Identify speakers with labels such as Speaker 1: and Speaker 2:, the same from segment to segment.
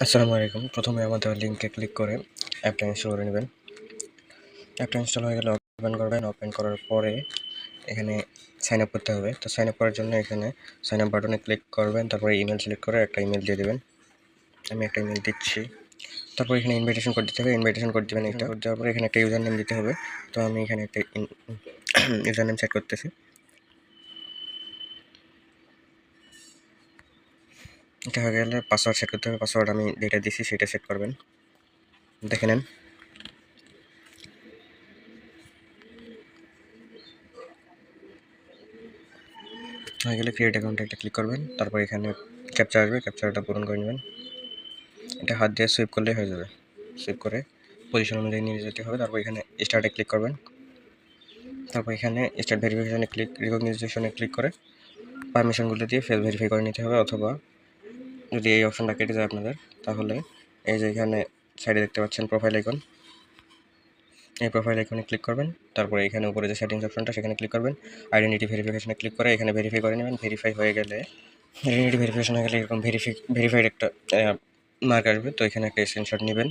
Speaker 1: আসসালামু আলাইকুম। প্রথমে আমাদের লিঙ্কে ক্লিক করে অ্যাপটা ইনস্টল করে নেবেন। অ্যাপটা ইনস্টল হয়ে গেলে ওপেন করবেন। ওপেন করার পরে এখানে সাইন আপ করতে হবে। তো সাইন আপ করার জন্য এখানে সাইন আপ বাটনে ক্লিক করবেন। তারপরে ইমেল সিলেক্ট করে একটা ইমেল দিয়ে দেবেন। আমি একটা ইমেল দিচ্ছি। তারপর এখানে ইনভাইটেশন কোড দিতে হবে। ইনভাইটেশন কোড দিবেন এটা। কোড দেওয়ার পরে এখানে একটা ইউজার নেম দিতে হবে। তো আমি এখানে একটা ইউজার নেম সেট করতেছি। এটা হয়ে গেলে পাসওয়ার্ড সেট করতে হবে। পাসওয়ার্ড আমি যেটা দিছি সেটা সেট করবেন। দেখে নেন। হয়ে গেলে ক্রিয়েট অ্যাকাউন্টে একটা ক্লিক করবেন। তারপর এখানে ক্যাপচা আসবে, ক্যাপচাটা পূরণ করে নেবেন। এটা হাত দিয়ে সুইপ করলেই হয়ে যাবে। সুইপ করে পজিশন অনুযায়ী নিয়ে যেতে হবে। তারপর এখানে স্টার্টে ক্লিক করবেন। তারপর এখানে স্টার্ট ভেরিফিকেশনে রিকগনিশনে ক্লিক করে পারমিশনগুলো দিয়ে ফেস ভেরিফাই করে নিতে হবে। অথবা যদি এই অপশনটা কেটে যায় আপনাদের, তাহলে এই যে এখানে সাইডে দেখতে পাচ্ছেন প্রোফাইল আইকন, এই প্রোফাইল আইকনে ক্লিক করবেন। তারপরে এখানে উপরে যে সেটিংস অপশনটা সেখানে ক্লিক করবেন। আইডেন্টিটি ভেরিফিকেশনে ক্লিক করে এখানে ভেরিফাই করে নেবেন। ভেরিফাই হয়ে গেলে আইডেন্টিটি ভেরিফিকেশন হয়ে গেলে এরকম ভেরিফাইড একটা মার্ক আসবে। তো এখানে একটা স্ক্রিনশট নেবেন।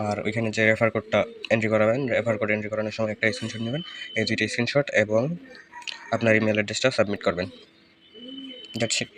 Speaker 1: আর ওইখানে যে রেফার কোডটা এন্ট্রি করাবেন, রেফার কোড এন্ট্রি করানোর সময় একটা স্ক্রিনশট নেবেন। এই দুইটা স্ক্রিনশট এবং আপনার ইমেল অ্যাড্রেসটা সাবমিট করবেন। That's it.